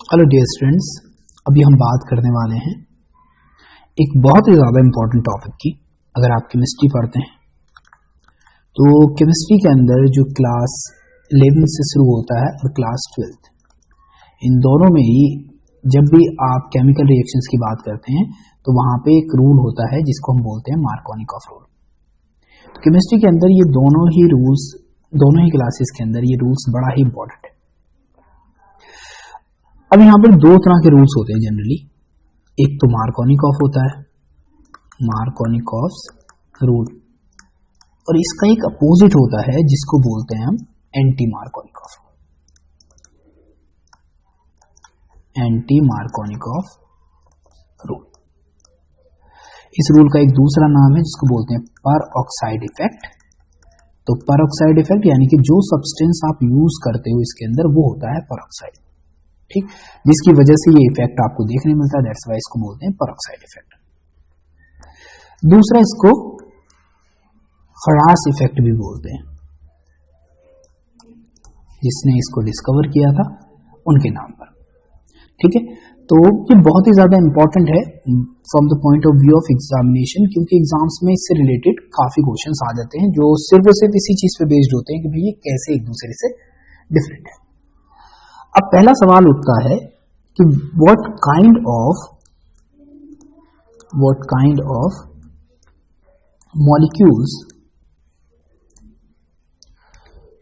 Hello dear students, अभी हम बात करने वाले हैं एक बहुत ही ज़्यादा इम्पोर्टेंट टॉपिक की। अगर आप केमिस्ट्री पढ़ते हैं तो केमिस्ट्री के अंदर जो क्लास 11 से शुरू होता है और क्लास 12, इन दोनों में ही जब भी आप केमिकल रिएक्शंस की बात करते हैं तो वहाँ पे एक रूल होता है जिसको हम बोलते हैं मार्कोनिकॉफ रूल। तो केमिस्ट्री के अंदर ये दोनों ही क्लासेस के अंदर ये रूल्स बड़ा ही इम्पोर्टेंट है। अब यहाँ पर दो तरह के रूल्स होते हैं जनरली। एक तो मार्कोनिकॉफ होता है, मार्कोनिकॉफ रूल, और इसका एक अपोजिट होता है जिसको बोलते हैं हम एंटी मार्कोनिकॉफ रूल। इस रूल का एक दूसरा नाम है जिसको बोलते हैं पर ऑक्साइड इफेक्ट। तो पर ऑक्साइड इफेक्ट यानी कि जो सब्सटेंस आप यूज करते हो इसके अंदर वो होता है पर ऑक्साइड, ठीक, जिसकी वजह से ये इफेक्ट आपको देखने मिलता है। दैट्स व्हाई इसको बोलते हैं परऑक्साइड इफेक्ट। दूसरा इसको खरास इफेक्ट भी बोलते हैं, जिसने इसको डिस्कवर किया था उनके नाम पर, ठीक है। तो ये बहुत ही ज्यादा इंपॉर्टेंट है from the point of view of examination, क्योंकि एग्जाम्स में इससे रिलेटेड काफी क्वेश्चंस आ जाते हैं जो सिर्फ और सिर्फ इसी चीज पे बेस्ड होते हैं कि भाई ये कैसे एक दूसरे से डिफरेंट है। अब पहला सवाल उठता है कि what kind of molecules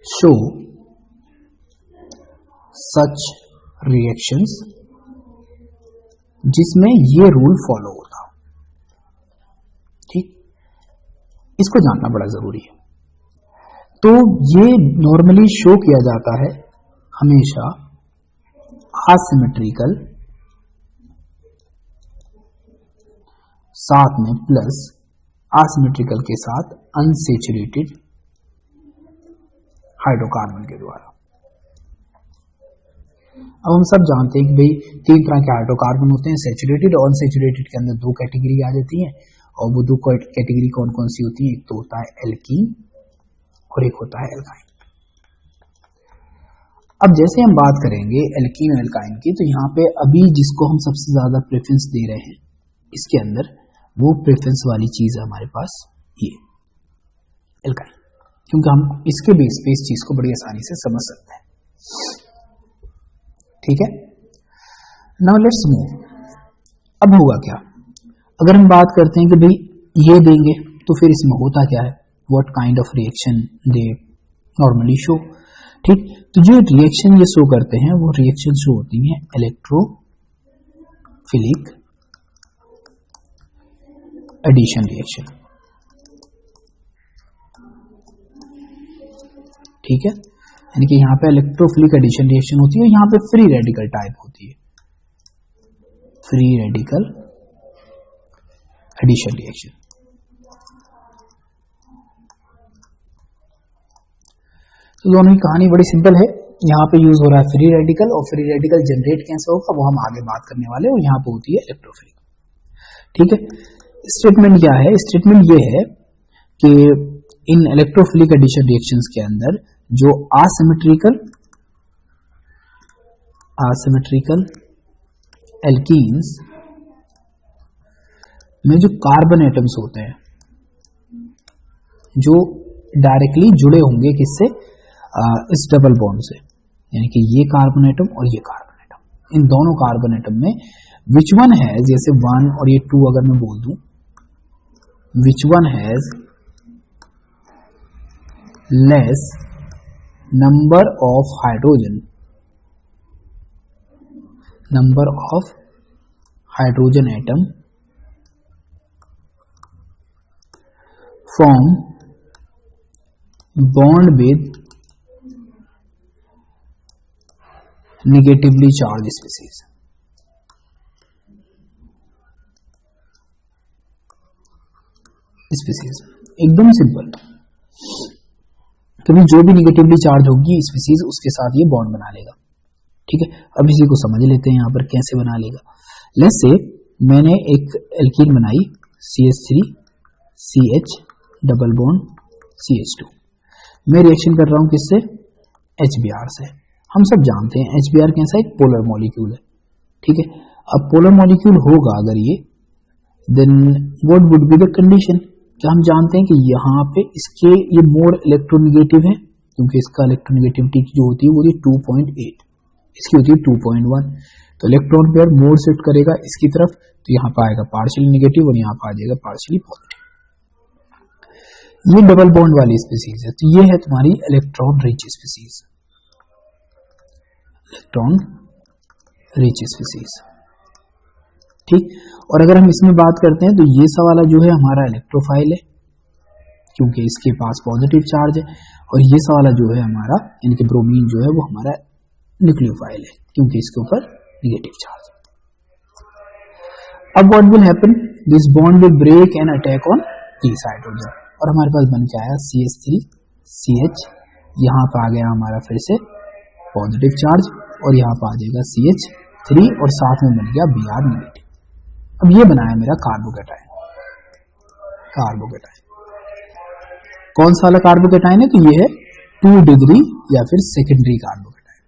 show such reactions जिसमें ये रूल फॉलो होता, ठीक, इसको जानना बड़ा जरूरी है। तो ये नॉर्मली शो किया जाता है हमेशा असिमेट्रिकल, साथ में प्लस असिमेट्रिकल के साथ अनसैचुरेटेड हाइड्रोकार्बन के द्वारा। अब हम सब जानते हैं कि भाई तीन तरह के हाइड्रोकार्बन होते हैं, सैचुरेटेड और अनसैचुरेटेड के अंदर दो कैटेगरी आ जाती हैं, और वो दो कैटेगरी कौन कौन सी होती है? एक तो होता है एल्कीन और एक होता है एल्काइन। अब जैसे हम बात करेंगे एल्कीन और एल्काइन की, तो यहाँ पे अभी जिसको हम सबसे ज्यादा प्रेफरेंस दे रहे हैं इसके अंदर, वो प्रेफरेंस वाली चीज है हमारे पास ये एल्काइन, क्योंकि हम इसके बेस पे इस चीज को बड़ी आसानी से समझ सकते हैं, ठीक है। Now let's move. अब होगा क्या अगर हम बात करते हैं कि भाई ये देंगे तो फिर इसमें होता क्या है, what kind of reaction they normally show, ठीक। तो जो रिएक्शन ये शो करते हैं वो रिएक्शन शो होती हैं इलेक्ट्रोफिलिक एडिशन रिएक्शन, ठीक है। यानी कि यहाँ पे इलेक्ट्रोफिलिक एडिशन रिएक्शन होती है, यहाँ पे फ्री रेडिकल टाइप होती है, फ्री रेडिकल एडिशन रिएक्शन। तो दोनों की कहानी बड़ी सिंपल है। यहाँ पे यूज हो रहा है फ्री रेडिकल, और फ्री रेडिकल जनरेट कैसे होगा वो हम आगे बात करने वाले हैं, और यहाँ पे होती है इलेक्ट्रोफिलिक, ठीक है। स्टेटमेंट क्या है? स्टेटमेंट ये है कि इन इलेक्ट्रोफिलिक एडिशन रिएक्शंस के अंदर जो असिमेट्रिकल एल्कीन्स में जो कार्बन एटम्स होते हैं जो डायरेक्टली जुड़े होंगे किससे? इस डबल बॉन्ड से, यानी कि ये कार्बन एटम और ये कार्बन एटम, इन दोनों कार्बन एटम में विच वन है, जैसे 1 और ये 2 अगर मैं बोल दूं, which one has less number of hydrogen atom from bond with negatively charged species। एकदम सिंपल, कभी जो भी निगेटिवली चार्ज होगी स्पीसीज उसके साथ ये बॉन्ड बना लेगा, ठीक है। अब इसी को समझ लेते हैं यहाँ पर कैसे बना लेगा। लेट्स से मैंने एक एल्कीन बनाई CH3 CH double bond CH2, मैं रिएक्शन कर रहा हूं किससे? HBr से। हम सब जानते हैं HBr कैसा एक पोलर मॉलिक्यूल है, ठीक है, अब पोलर मॉलिक्यूल होगा अगर ये, then what would be the condition, क्या हम जानते हैं कि यहाँ पे इसके ये मोर इलेक्ट्रोनेगेटिव है, क्योंकि इसका इलेक्ट्रोनेगेटिविटी जो होती है वो 2.8, इसकी होती है 2.1, तो इलेक्ट्रॉन पेयर मोर शिफ्ट करेगा इसकी तरफ, तो यहाँ पर आएगा पार्शियली नेगेटिव और यहाँ पर आ जाएगा पार्शियली पॉजिटिव। ये डबल बॉन्ड वाली स्पीसीज है, तो ये है तुम्हारी electron rich species, electron rich species, ठीक। और अगर हम इसमें बात करते हैं तो ये सवाला जो है हमारा इलेक्ट्रोफाइल है, क्योंकि इसके पास पॉजिटिव चार्ज है, और ये सवाला जो है हमारा यानी कि ब्रोमीन जो है वो हमारा न्यूक्लियोफाइल है, क्योंकि इसके ऊपर नेगेटिव चार्ज है। अब what will happen, this bond will break and attack on this hydrogen, और हमारे पास बन के आया CH3CH, यहाँ पर आ गया हमारा फिर से पॉजिटिव चार्ज, और यहाँ पर आ जाएगा CH3 और साथ में बन गया Br नेगेटिव। अब ये बनाया मेरा कार्बोकैटायन, कार्बोकैटायन कौन सा वाला कार्बोकैटायन है, तो ये है 2 डिग्री या फिर सेकेंडरी कार्बोकैटायन,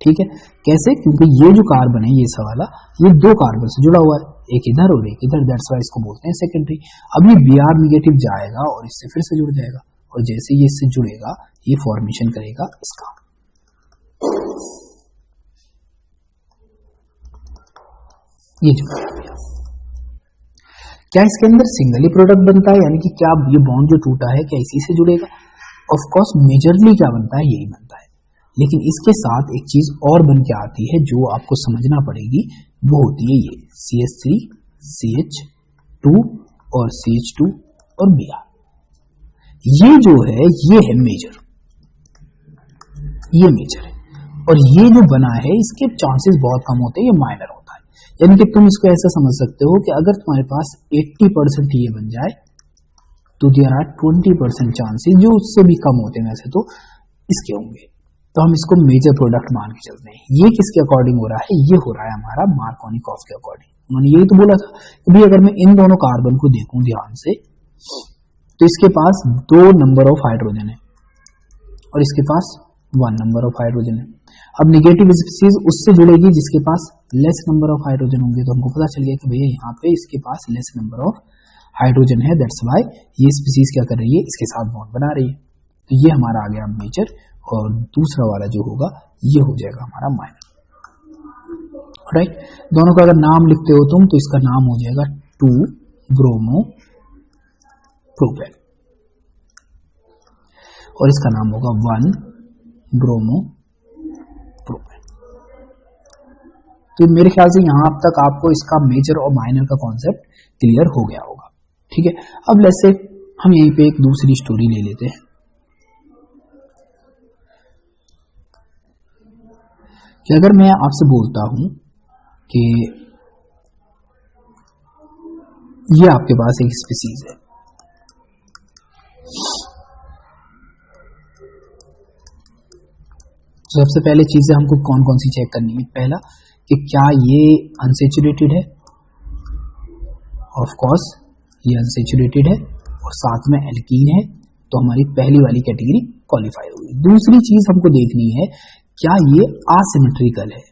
ठीक है। कैसे, क्योंकि ये जो कार्बन है ये सवाला ये 2 कार्बन से जुड़ा हुआ है, एक इधर और एक इधर, दैट्स व्हाई इसको बोलते हैं सेकेंडरी। अब ये Br नेगेटिव जाएगा और इससे फिर से जुड़ जाएगा, और जैसे ये इससे जुड़ेगा ये फॉर्मेशन करेगा इसका, ये जुड़ गया। क्या इसके अंदर सिंगल ही प्रोडक्ट बनता है, यानी कि क्या ये बॉन्ड जो टूटा है क्या इसी से जुड़ेगा? ऑफ कोर्स मेजरली क्या बनता है, यही बनता है, लेकिन इसके साथ एक चीज और बन के आती है जो आपको समझना पड़ेगी, वो होती है ये CH3 CH2 और CH2 और Br। ये जो है ये है मेजर, ये मेजर है, और ये जो बना है इसके चांसेस बहुत कम होते हैं, ये माइनर होता है। यानी कि तुम इसको ऐसा समझ सकते हो कि अगर तुम्हारे पास 80% ये बन जाए तो देयर आर 20% चांसेस, जो उससे भी कम होते हैं वैसे तो इसके होंगे, तो हम इसको मेजर प्रोडक्ट मान के चलते हैं। ये किसके अकॉर्डिंग हो रहा है, ये हो रहा है हमारा मार्कोनिकॉफ के अकॉर्डिंग। उन्होंने यही तो बोला था कि भाई अगर मैं इन दोनों कार्बन को देखूं ध्यान से तो इसके पास 2 नंबर ऑफ हाइड्रोजन है और इसके पास 1 नंबर ऑफ हाइड्रोजन है। अब नेगेटिव स्पीसीज उससे जुड़ेगी जिसके पास लेस नंबर ऑफ हाइड्रोजन होंगे, तो हमको पता चल गया कि भैया यहाँ पे इसके पास लेस नंबर ऑफ हाइड्रोजन है, दैट्स व्हाई ये स्पीसीज क्या कर रही है, इसके साथ बॉन्ड बना रही है। तो ये हमारा आ गया मेजर, और दूसरा वाला जो होगा ये हो जाएगा हमारा माइनर। राइट, दोनों का अगर नाम लिखते हो तुम तो इसका नाम हो जाएगा 2 ब्रोमो प्रोपेन और इसका नाम होगा 1 ब्रोमो प्रोपेन। तो मेरे ख्याल से यहां अब तक आपको इसका मेजर और माइनर का कॉन्सेप्ट क्लियर हो गया होगा, ठीक है। अब जैसे हम यहीं पे एक दूसरी स्टोरी ले लेते हैं कि अगर मैं आपसे बोलता हूं कि ये आपके पास एक स्पीसीज है, सबसे पहले चीजें हमको कौन कौन सी चेक करनी है, पहला कि क्या ये अनसेचुरेटेड है, ऑफ कोर्स ये अनसेचुरेटेड है और साथ में एल्कीन है, तो हमारी पहली वाली कैटेगरी क्वालिफाई होगी। दूसरी चीज हमको देखनी है क्या ये असिमेट्रिकल है,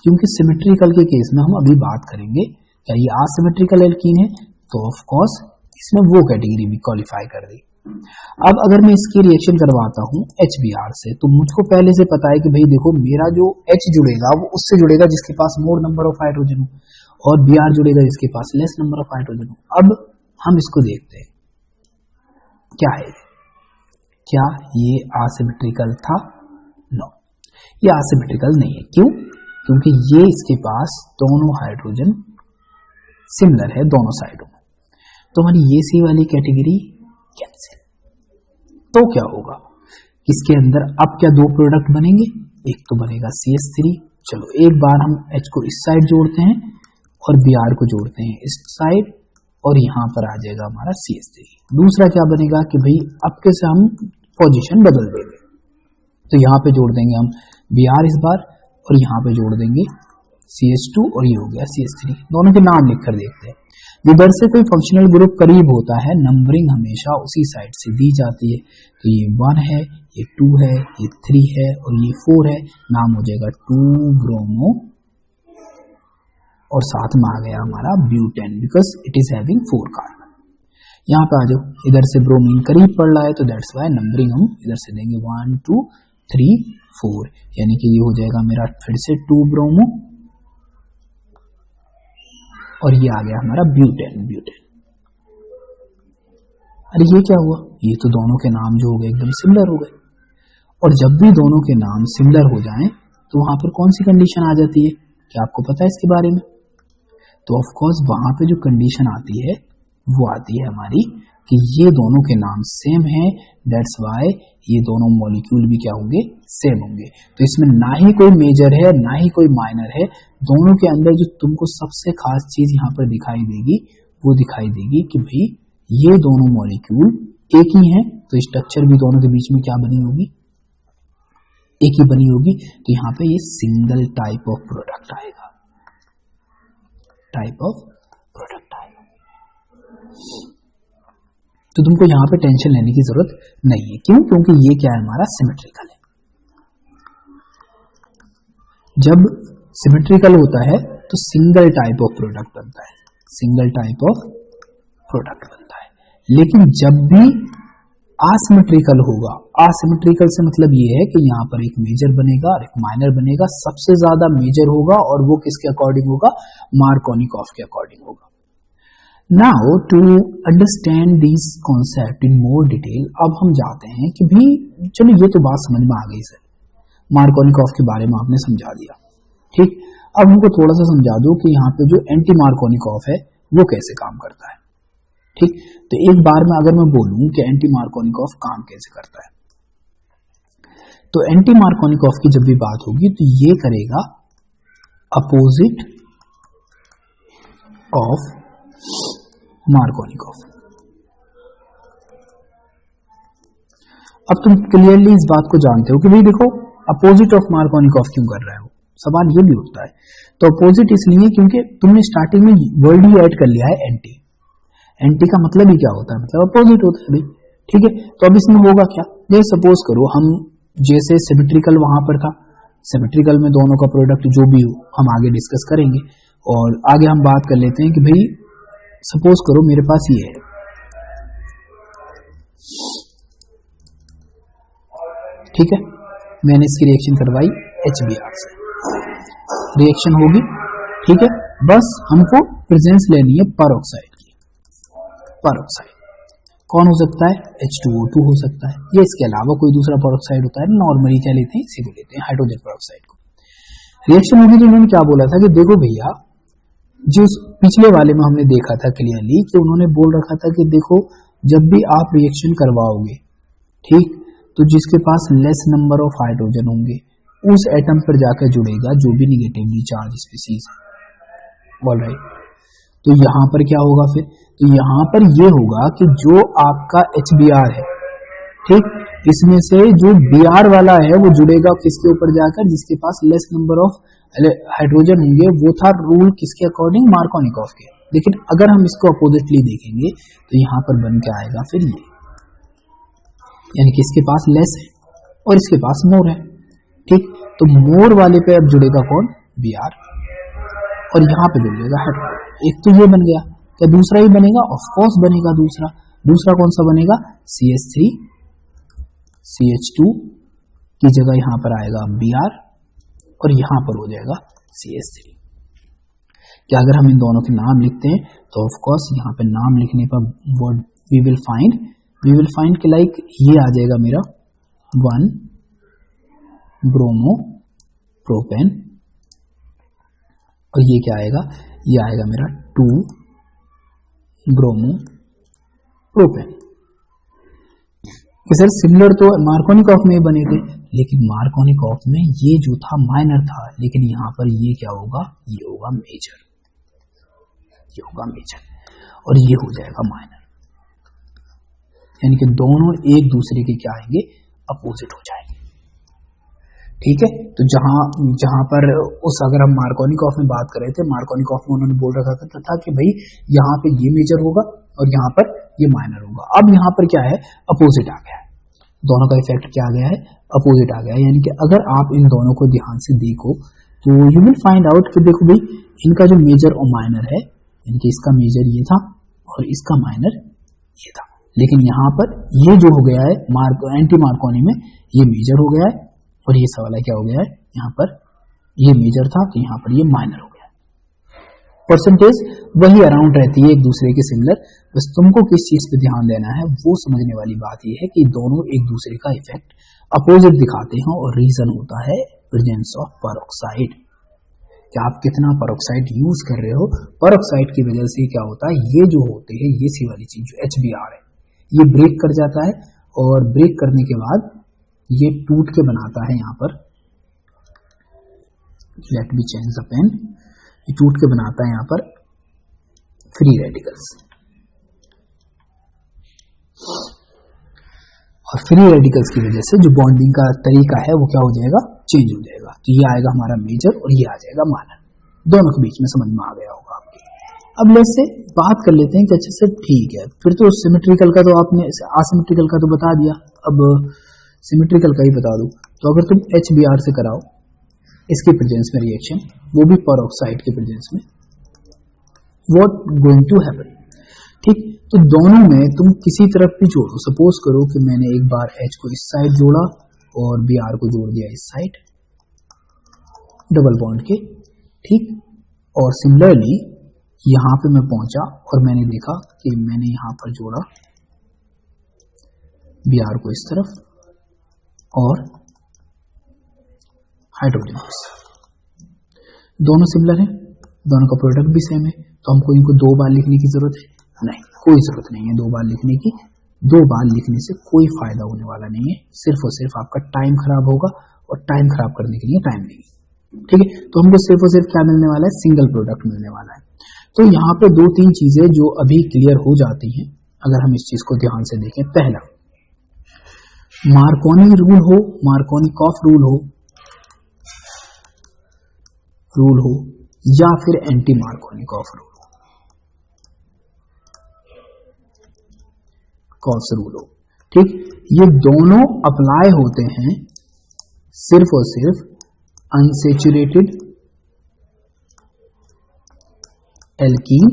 क्योंकि सिमेट्रिकल के केस में हम अभी बात करेंगे, क्या ये असिमेट्रिकल एल्कीन है, तो ऑफ कोर्स इसमें वो कैटेगरी भी क्वालिफाई कर दी। अब अगर मैं इसकी रिएक्शन करवाता हूं HBr से, तो मुझको पहले से पता है कि भाई देखो मेरा जो H जुड़ेगा वो उससे जुड़ेगा जिसके पास मोर नंबर ऑफ हाइड्रोजन हो, और Br जुड़ेगा जिसके पास लेस नंबर ऑफ हाइड्रोजन हो। अब हम इसको देखते हैं क्या है, क्या ये असिमेट्रिकल था? नो, ये असिमेट्रिकल नहीं है। क्यों? क्योंकि ये इसके पास दोनों हाइड्रोजन सिमिलर है दोनों साइडों में, तो हमारी ये सी वाली कैटेगरी कैंसिल। तो क्या होगा, इसके अंदर अब क्या 2 प्रोडक्ट बनेंगे, एक तो बनेगा CH3, चलो एक बार हम H को इस साइड जोड़ते हैं और Br को जोड़ते हैं इस साइड, और यहां पर आ जाएगा हमारा CH3। दूसरा क्या बनेगा कि भाई अब कैसे हम पोजीशन बदल देंगे, तो यहां पे जोड़ देंगे हम Br इस बार, और यहां पे जोड़ देंगे CH2 और ये हो गया CH3। दोनों के नाम लिखकर देखते हैं। जिधर से कोई फंक्शनल ग्रुप करीब होता है नंबरिंग हमेशा उसी साइड से दी जाती है। तो ये 1 है, ये 2 है, ये 3 है और ये 4 है, नाम हो जाएगा 2 ब्रोमो और साथ में आ गया हमारा butane because it is having 4 carbon. यहाँ पे आ जाओ, इधर से ब्रोमीन करीब पड़ रहा है तो दैट्स वाई नंबरिंग हम इधर से देंगे 1 2 3 4, यानी कि ये हो जाएगा मेरा फिर से 2 ब्रोमो और ये आ गया हमारा ब्यूटेन। अरे ये क्या हुआ, ये तो दोनों के नाम जो हो गए एकदम सिमिलर हो गए। और जब भी दोनों के नाम सिमिलर हो जाएं तो वहां पर कौन सी कंडीशन आ जाती है, क्या आपको पता है इसके बारे में? तो ऑफ कोर्स वहां पे जो कंडीशन आती है वो आती है हमारी कि ये दोनों के नाम सेम हैं, दैट्स वाई ये दोनों मॉलिक्यूल भी क्या होंगे, सेम होंगे। तो इसमें ना ही कोई मेजर है ना ही कोई माइनर है, दोनों के अंदर जो तुमको सबसे खास चीज यहाँ पर दिखाई देगी वो दिखाई देगी कि भाई ये दोनों मॉलिक्यूल एक ही हैं, तो स्ट्रक्चर भी दोनों के बीच में क्या बनी होगी, एक ही बनी होगी। तो यहाँ पे ये सिंगल टाइप ऑफ प्रोडक्ट आएगा, टाइप ऑफ प्रोडक्ट आएगा। तो तुमको यहां पे टेंशन लेने की जरूरत नहीं है, क्यों? क्योंकि ये क्या है, हमारा सिमेट्रिकल है। जब सिमेट्रिकल होता है तो सिंगल टाइप ऑफ प्रोडक्ट बनता है, सिंगल टाइप ऑफ प्रोडक्ट बनता है। लेकिन जब भी आसिमेट्रिकल होगा, आसिमेट्रिकल से मतलब ये है कि यहाँ पर एक मेजर बनेगा और एक माइनर बनेगा, सबसे ज्यादा मेजर होगा और वो किसके अकॉर्डिंग होगा, मार्कोनिकॉफ के अकॉर्डिंग होगा। Now to understand this concept in more detail, अब हम जाते हैं कि भाई चलो ये तो बात समझ में आ गई सर, मार्कोनिकॉफ के बारे में आपने समझा दिया, ठीक। अब हमको थोड़ा सा समझा दो कि यहाँ पे जो एंटी मार्कोनिकॉफ है वो कैसे काम करता है, ठीक। तो एक बार में अगर मैं बोलूं कि एंटी मार्कोनिकॉफ काम कैसे करता है, तो एंटी मार्कोनिकॉफ की जब भी बात होगी तो ये करेगा अपोजिट ऑफ मार्कोनिकॉफ। अब तुम क्लियरली इस बात को जानते हो कि भाई देखो अपोजिट ऑफ मार्कोनिकॉफ क्यों कर रहे हो, सवाल ये भी उठता है। तो अपोजिट इसलिए क्योंकि तुमने स्टार्टिंग में वर्ड ही ऐड कर लिया है एंटी, एंटी का मतलब ही क्या होता है, मतलब अपोजिट होता है भाई, ठीक है। तो अब इसमें होगा क्या, ये सपोज करो हम जैसे सिमेट्रिकल वहां पर था, सिमेट्रिकल में दोनों का प्रोडक्ट जो भी हो हम आगे डिस्कस करेंगे, और आगे हम बात कर लेते हैं कि भाई सपोज करो मेरे पास ये है, ठीक है, मैंने इसकी रिएक्शन करवाई HBr से, रिएक्शन होगी, ठीक है। बस हमको प्रेजेंस लेनी है परऑक्साइड की, परऑक्साइड कौन हो सकता है, H2O2 हो सकता है, ये इसके अलावा कोई दूसरा परऑक्साइड होता है, नॉर्मली क्या लेते हैं, इसी को लेते हैं, हाइड्रोजन परऑक्साइड को। रिएक्शन होगी तो उन्होंने क्या बोला था कि देखो भैया, जो पिछले वाले में हमने देखा था क्लियरली कि उन्होंने बोल रखा था कि देखो जब भी आप रिएक्शन करवाओगे, ठीक, तो जिसके पास लेस नंबर ऑफ हाइड्रोजन होंगे उस एटम पर जाकर जुड़ेगा जो भी निगेटिवली चार्ज स्पीसीज है, ऑलराइट। तो यहां पर क्या होगा फिर, तो यहां पर ये होगा कि जो आपका HBr है, ठीक, इसमें से जो Br वाला है वो जुड़ेगा किसके ऊपर जाकर, जिसके पास लेस नंबर ऑफ हाइड्रोजन होंगे, वो था रूल किसके अकॉर्डिंग, मार्कोनिकॉफ के। लेकिन अगर हम इसको अपोजिटली देखेंगे तो यहां पर बन के आएगा फिर ये, यानी कि इसके पास लेस है और इसके पास मोर है, ठीक। तो मोर वाले पे अब जुड़ेगा कौन, Br, और यहां पे जुड़ जाएगा हाइड्रोजन। एक तो ये बन गया, क्या दूसरा ही बनेगा, ऑफ कोर्स बनेगा दूसरा, दूसरा कौन सा बनेगा, CH3 CH2 की जगह यहां पर आएगा Br और यहां पर हो जाएगा CH3। क्या अगर हम इन दोनों के नाम लिखते हैं तो ऑफ कोर्स यहाँ पे नाम लिखने पर वर्ड वी विल फाइंड के लाइक ये आ जाएगा मेरा 1 ब्रोमो प्रोपेन, और ये क्या आएगा, ये आएगा मेरा 2 ब्रोमो प्रोपेन। सर सिमिलर तो मार्कोनिकॉफ में ही बने थे, लेकिन मार्कोनिकॉफ में ये जो था माइनर था, लेकिन यहां पर ये क्या होगा, ये होगा मेजर, ये होगा मेजर और ये हो जाएगा माइनर, यानी कि दोनों एक दूसरे के क्या आएंगे, अपोजिट हो जाएंगे, ठीक है। तो जहां पर अगर हम मार्कोनिकॉफ में बात कर रहे थे, मार्कोनिकॉफ में उन्होंने बोल रखा था कि भाई यहाँ पे ये मेजर होगा और यहाँ पर ये माइनर होगा। अब यहाँ पर क्या है, अपोजिट आ गया है, दोनों का इफेक्ट क्या आ गया है, अपोजिट आ गया है। यानी कि अगर आप इन दोनों को ध्यान से देखो तो यू विल फाइंड आउट कि देखो भाई इनका जो मेजर और माइनर है, यानी कि इसका मेजर ये था और इसका माइनर ये था, लेकिन यहाँ पर ये जो हो गया है एंटी मार्कोनी में ये मेजर हो गया है और ये सवाल है क्या हो गया है, यहाँ पर ये मेजर था तो यहाँ पर ये माइनर हो गया है। परसेंटेज वही अराउंड रहती है एक दूसरे के सिमिलर, बस तुमको किस चीज पे ध्यान देना है वो समझने वाली बात ये है कि दोनों एक दूसरे का इफेक्ट अपोजिट दिखाते हैं और रीजन होता है प्रेजेंस ऑफ परऑक्साइड, कि आप कितना परऑक्साइड यूज कर रहे हो। परऑक्साइड की वजह से क्या होता है, ये जो होते हैं ये सी वाली चीज जो HBr है ये ब्रेक कर जाता है और ब्रेक करने के बाद ये टूट के बनाता है, यहाँ पर let me change the pen, ये टूट के बनाता है यहाँ पर फ्री रेडिकल्स, और फ्री रेडिकल्स की वजह से जो बॉन्डिंग का तरीका है वो क्या हो जाएगा, चेंज हो जाएगा। तो ये आएगा हमारा मेजर और ये आ जाएगा माइनर, दोनों के बीच में समझ में आ गया होगा आपके। अब लेट्स से बात कर लेते हैं कि अच्छे से, ठीक है फिर तो सिमेट्रिकल का तो आपने, असिमेट्रिकल का तो बता दिया, अब सिमेट्रिकल का ही बता दूं। तो अगर तुम HBr से कराओ इसके प्रेजेंस में रिएक्शन, वो भी परऑक्साइड के प्रेजेंस में, व्हाट गोइंग टू हैपन, ठीक। तो दोनों में तुम किसी तरफ भी जोड़ो, सपोज करो कि मैंने एक बार H को इस साइड जोड़ा और Br को जोड़ दिया इस साइड डबल बॉन्ड के, ठीक। और सिमिलरली यहां पे मैं पहुंचा और मैंने देखा कि मैंने यहां पर जोड़ा Br को इस तरफ और हाइड्रोजन को इस तरफ, दोनों सिमिलर है, दोनों का प्रोडक्ट भी सेम है, तो हमको इनको दो बार लिखने की जरूरत है नहीं, कोई जरूरत नहीं है दो बार लिखने की। दो बार लिखने से कोई फायदा होने वाला नहीं है, सिर्फ और सिर्फ आपका टाइम खराब होगा और टाइम खराब करने के लिए टाइम नहीं, ठीक है। तो हमको सिर्फ और सिर्फ क्या मिलने वाला है, सिंगल प्रोडक्ट मिलने वाला है। तो यहाँ पे दो तीन चीजें जो अभी क्लियर हो जाती हैं अगर हम इस चीज को ध्यान से देखें। पहला, मार्कोनी रूल हो, मार्कोनिकॉफ रूल हो या फिर एंटी मार्कोनिकॉफ रूल कॉफ रूल हो, ठीक, ये दोनों अप्लाई होते हैं सिर्फ और सिर्फ अनसेचुरेटेड एल्कीन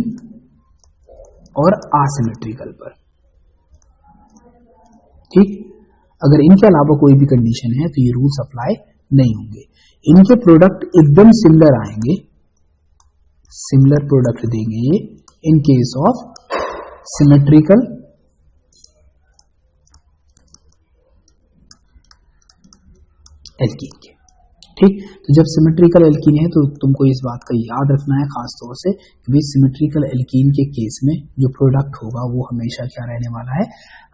और असिमेट्रिकल पर, ठीक। अगर इनके अलावा कोई भी कंडीशन है तो ये रूल्स अप्लाई नहीं होंगे। इनके प्रोडक्ट एकदम सिमिलर आएंगे, सिमिलर प्रोडक्ट देंगे ये in case of symmetrical alkene के, ठीक। तो जब सिमेट्रिकल एल्कीन है तो तुमको इस बात का याद रखना है खास तौर से कि सिमेट्रिकल एल्कीन के केस में जो प्रोडक्ट होगा वो हमेशा क्या रहने वाला है,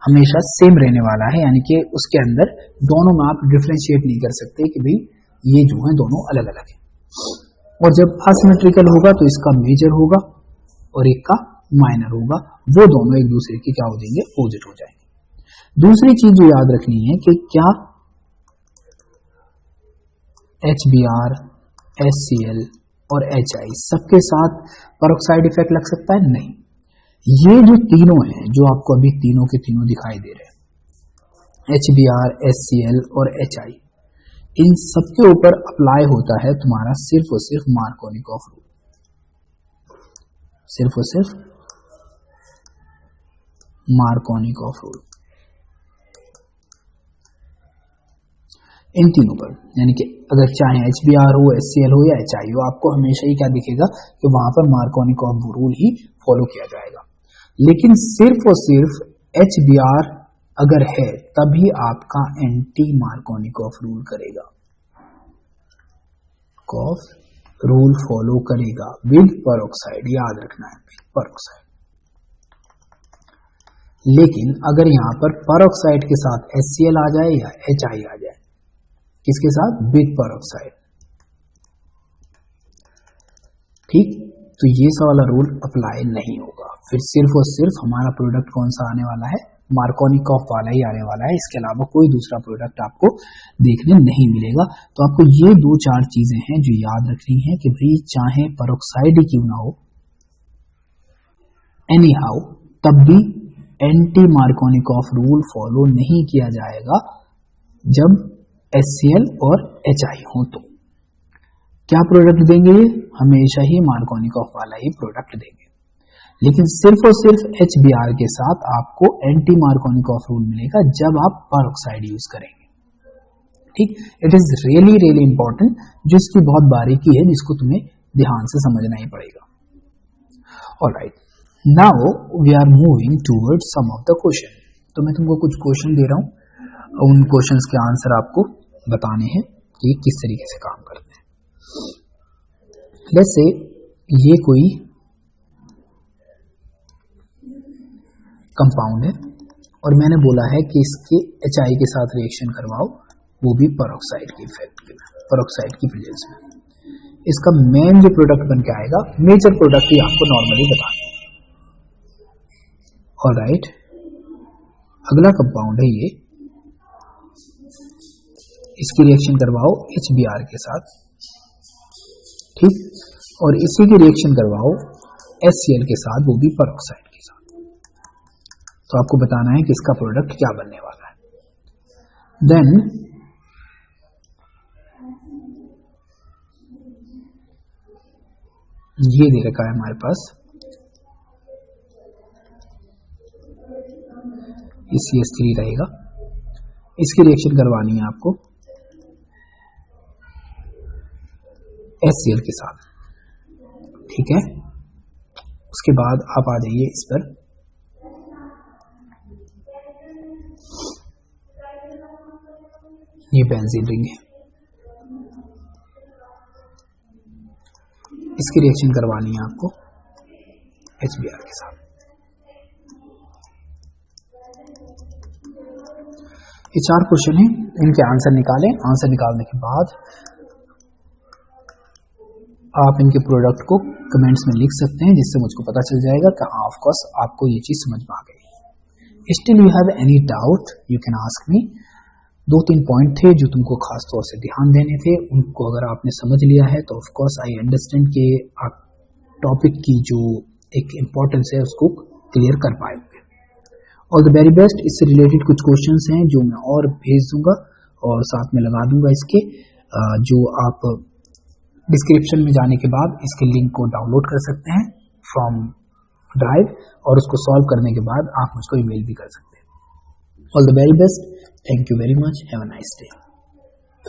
हमेशा सेम रहने वाला है, यानी कि उसके अंदर दोनों में आप डिफरेंशिएट नहीं कर सकते कि भाई ये जो है दोनों अलग अलग है। और जब असिमेट्रिकल होगा तो इसका मेजर होगा और एक का माइनर होगा, वो दोनों एक दूसरे के क्या हो जाएंगे, अपोजिट हो जाएंगे। दूसरी चीज जो याद रखनी है कि क्या HBr, HCl और HI सबके साथ परऑक्साइड इफेक्ट लग सकता है? नहीं। ये जो तीनों हैं, जो आपको अभी तीनों के तीनों दिखाई दे रहे हैं, HBr, HCl और HI, इन सबके ऊपर अप्लाई होता है तुम्हारा सिर्फ और सिर्फ मार्कोनिकॉफ रूल, सिर्फ और सिर्फ मार्कोनिकॉफ रूल इन तीनों पर। यानी कि अगर चाहे HBr हो, HCl हो या HI हो, आपको हमेशा ही क्या दिखेगा कि वहां पर मार्कोनिकॉफ रूल ही फॉलो किया जाएगा। लेकिन सिर्फ और सिर्फ HBr अगर है तभी आपका एंटी मार्कोनिकॉफ रूल करेगा, कॉफ रूल फॉलो करेगा विद परऑक्साइड, याद रखना है विद परऑक्साइड। लेकिन अगर यहां पर परऑक्साइड के साथ HCl आ जाए या HI आ जाए, किसके साथ, विद परऑक्साइड, ठीक, तो ये वाला रूल अप्लाई नहीं होगा। फिर सिर्फ और सिर्फ हमारा प्रोडक्ट कौन सा आने वाला है, मार्कोनिकॉफ वाला ही आने वाला है, इसके अलावा कोई दूसरा प्रोडक्ट आपको देखने नहीं मिलेगा। तो आपको ये 2-4 चीजें हैं जो याद रखनी है कि भाई चाहे पेरोक्साइड ही क्यों ना हो, एनी हाउ तब भी एंटी मार्कोनिकॉफ रूल फॉलो नहीं किया जाएगा जब HCl और HI हो। तो क्या प्रोडक्ट देंगे? हमेशा ही मार्कोनिकॉफ वाला ही प्रोडक्ट देंगे, लेकिन सिर्फ और सिर्फ HBr के साथ आपको एंटी मार्कोनिकॉफ रूल मिलेगा जब आप पेरोक्साइड यूज करेंगे। ठीक, it is really really important, जिसकी बहुत बारीकी है, जिसको तुम्हें ध्यान से समझना ही पड़ेगा। Alright, now we are moving towards some of the question. तो मैं तुमको कुछ क्वेश्चन दे रहा हूं, उन क्वेश्चंस के आंसर आपको बताने हैं कि किस तरीके से काम करते हैं। लेट्स से ये कोई कंपाउंड है और मैंने बोला है कि इसके HI के साथ रिएक्शन करवाओ, वो भी पेरोक्साइड की इफेक्ट में, पेरोक्साइड की प्रेजेंस में। इसका मेन जो प्रोडक्ट बन के आएगा, मेजर प्रोडक्ट ही आपको नॉर्मली बताना है। ऑलराइट, अगला कंपाउंड है ये, इसकी रिएक्शन करवाओ HBr के साथ, ठीक, और इसी की रिएक्शन करवाओ HCl के साथ, वो भी पेरोक्साइड के साथ। तो आपको बताना है कि इसका प्रोडक्ट क्या बनने वाला है। देन ये दे रखा है हमारे पास, ये CH3 रहेगा, इसकी रिएक्शन करवानी है आपको HCl के साथ, ठीक है। उसके बाद आप आ जाइए इस पर, ये बेंजीन रिंग है, इसकी रिएक्शन करवानी है आपको HBr के साथ। ये 4 क्वेश्चन हैं, इनके आंसर निकालें। आंसर निकालने के बाद आप इनके प्रोडक्ट को कमेंट्स में लिख सकते हैं, जिससे मुझको पता चल जाएगा कि हाँ ऑफ कोर्स आपको ये चीज समझ में आ गई। Still you have any doubt you can ask me. 2-3 point थे जो तुमको खास तौर से ध्यान देने थे, उनको अगर आपने समझ लिया है तो ऑफ कोर्स आई अंडरस्टैंड कि आप टॉपिक की जो एक इम्पोर्टेंस है उसको क्लियर कर पाएंगे। All the very best. इससे रिलेटेड कुछ क्वेश्चंस हैं जो मैं और भेज दूंगा और साथ में लगा दूंगा इसके, जो आप डिस्क्रिप्शन में जाने के बाद इसके लिंक को डाउनलोड कर सकते हैं फ्रॉम ड्राइव, और उसको सॉल्व करने के बाद आप मुझको ईमेल भी कर सकते हैं। All the very best. Thank you very much. Have a nice day.